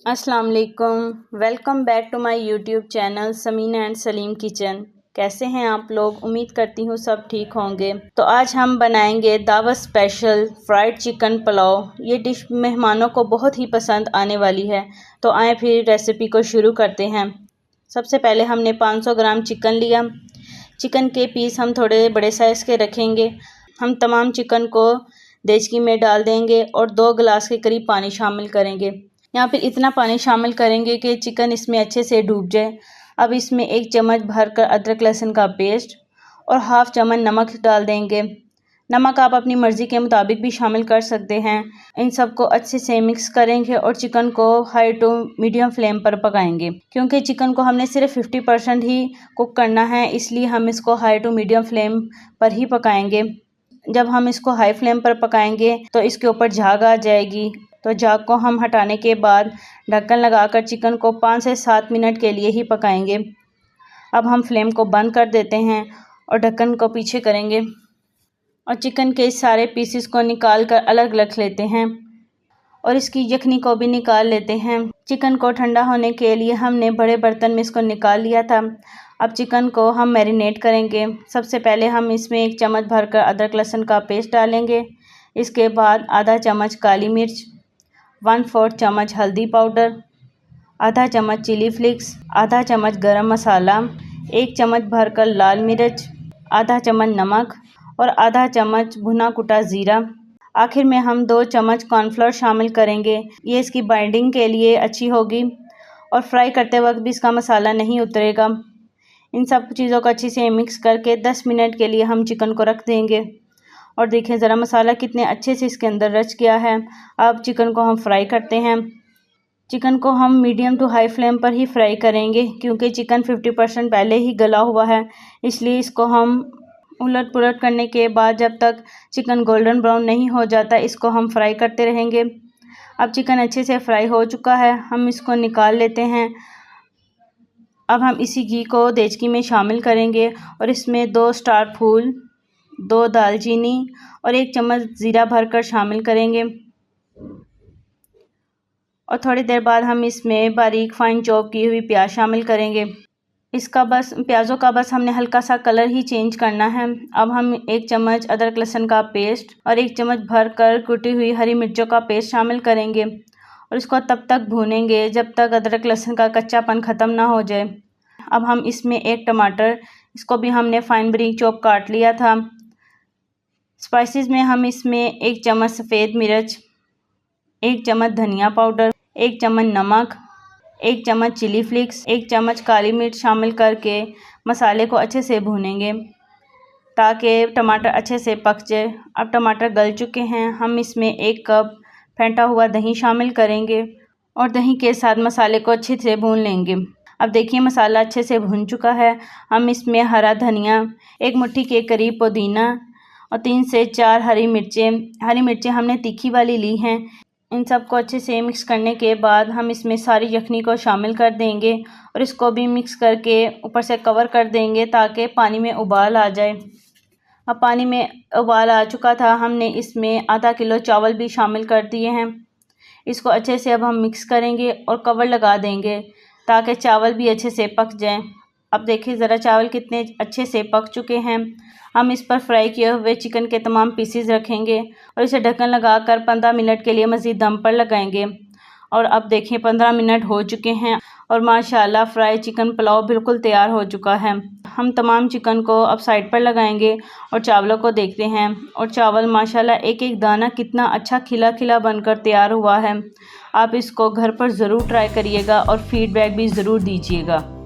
अस्सलाम वालेकुम। Welcome back to my YouTube channel Sameena and Saleem kitchen. कैसे हैं आप लोग? उम्मीद करती हूँ सब ठीक होंगे। तो आज हम बनाएंगे दावत स्पेशल फ्राइड चिकन पुलाव। ये डिश मेहमानों को बहुत ही पसंद आने वाली है। तो आए फिर रेसिपी को शुरू करते हैं। सबसे पहले हमने 500 ग्राम चिकन लिया। चिकन के पीस हम थोड़े बड़े साइज़ के रखेंगे। हम तमाम चिकन को देचकी में डाल देंगे और 2 गिलास के करीब पानी शामिल करेंगे। यहाँ पर इतना पानी शामिल करेंगे कि चिकन इसमें अच्छे से डूब जाए। अब इसमें 1 चम्मच भरकर अदरक लहसुन का पेस्ट और हाफ़ चम्मच नमक डाल देंगे। नमक आप अपनी मर्ज़ी के मुताबिक भी शामिल कर सकते हैं। इन सबको अच्छे से मिक्स करेंगे और चिकन को हाई टू मीडियम फ्लेम पर पकाएंगे। क्योंकि चिकन को हमने सिर्फ 50% ही कुक करना है, इसलिए हम इसको हाई टू मीडियम फ्लेम पर ही पकाएंगे। जब हम इसको हाई फ्लेम पर पकाएंगे तो इसके ऊपर झाग आ जाएगी। तो झाग को हम हटाने के बाद ढक्कन लगाकर चिकन को 5 से 7 मिनट के लिए ही पकाएंगे। अब हम फ्लेम को बंद कर देते हैं और ढक्कन को पीछे करेंगे और चिकन के सारे पीसेस को निकाल कर अलग रख लेते हैं और इसकी यखनी को भी निकाल लेते हैं। चिकन को ठंडा होने के लिए हमने बड़े बर्तन में इसको निकाल लिया था। अब चिकन को हम मैरिनेट करेंगे। सबसे पहले हम इसमें 1 चम्मच भरकर अदरक लहसुन का पेस्ट डालेंगे। इसके बाद आधा चम्मच काली मिर्च, 1/4 चम्मच हल्दी पाउडर, आधा चम्मच चिली फ्लिक्स, आधा चम्मच गरम मसाला, 1 चम्मच भरकर लाल मिर्च, आधा चम्मच नमक और आधा चम्मच भुना कुटा ज़ीरा। आखिर में हम 2 चम्मच कॉर्नफ्लोर शामिल करेंगे। ये इसकी बाइंडिंग के लिए अच्छी होगी और फ्राई करते वक्त भी इसका मसाला नहीं उतरेगा। इन सब चीज़ों को अच्छे से मिक्स करके 10 मिनट के लिए हम चिकन को रख देंगे। और देखें ज़रा मसाला कितने अच्छे से इसके अंदर रच गया है। अब चिकन को हम फ्राई करते हैं। चिकन को हम मीडियम टू हाई फ्लेम पर ही फ्राई करेंगे क्योंकि चिकन 50% पहले ही गला हुआ है, इसलिए इसको हम उलट पुलट करने के बाद जब तक चिकन गोल्डन ब्राउन नहीं हो जाता इसको हम फ्राई करते रहेंगे। अब चिकन अच्छे से फ्राई हो चुका है, हम इसको निकाल लेते हैं। अब हम इसी घी को देचकी में शामिल करेंगे और इसमें 2 स्टार फूल, 2 दालचीनी और 1 चम्मच ज़ीरा भरकर शामिल करेंगे। और थोड़ी देर बाद हम इसमें बारीक फाइन चॉप की हुई प्याज शामिल करेंगे। प्याज़ों का बस हमने हल्का सा कलर ही चेंज करना है। अब हम 1 चम्मच अदरक लहसुन का पेस्ट और 1 चम्मच भरकर कुटी हुई हरी मिर्चों का पेस्ट शामिल करेंगे और इसको तब तक भूनेंगे जब तक अदरक लहसुन का कच्चापन ख़त्म ना हो जाए। अब हम इसमें 1 टमाटर, इसको भी हमने फाइन बारीक चॉप काट लिया था। स्पाइसेस में हम इसमें 1 चम्मच सफ़ेद मिर्च, 1 चम्मच धनिया पाउडर, 1 चम्मच नमक, 1 चम्मच चिली फ्लिक्स, 1 चम्मच काली मिर्च शामिल करके मसाले को अच्छे से भूनेंगे ताकि टमाटर अच्छे से पक जाए। अब टमाटर गल चुके हैं। हम इसमें 1 कप फेंटा हुआ दही शामिल करेंगे और दही के साथ मसाले को अच्छे से भून लेंगे। अब देखिए मसाला अच्छे से भुन चुका है। हम इसमें हरा धनिया, 1 मुट्ठी के करीब पुदीना और 3 से 4 हरी मिर्चें हमने तीखी वाली ली हैं। इन सब को अच्छे से मिक्स करने के बाद हम इसमें सारी यखनी को शामिल कर देंगे और इसको भी मिक्स करके ऊपर से कवर कर देंगे ताकि पानी में उबाल आ जाए। अब पानी में उबाल आ चुका था, हमने इसमें आधा किलो चावल भी शामिल कर दिए हैं। इसको अच्छे से अब हम मिक्स करेंगे और कवर लगा देंगे ताकि चावल भी अच्छे से पक जाएं। अब देखिए ज़रा चावल कितने अच्छे से पक चुके हैं। हम इस पर फ्राई किए हुए चिकन के तमाम पीसेस रखेंगे और इसे ढक्कन लगाकर 15 मिनट के लिए मज़ीद दम पर लगाएंगे। और अब देखिए 15 मिनट हो चुके हैं और माशाल्लाह फ्राई चिकन पुलाव बिल्कुल तैयार हो चुका है। हम तमाम चिकन को अब साइड पर लगाएंगे और चावलों को देखते हैं और चावल माशाल्लाह एक एक दाना कितना अच्छा खिला खिला बनकर तैयार हुआ है। आप इसको घर पर ज़रूर ट्राई करिएगा और फीडबैक भी ज़रूर दीजिएगा।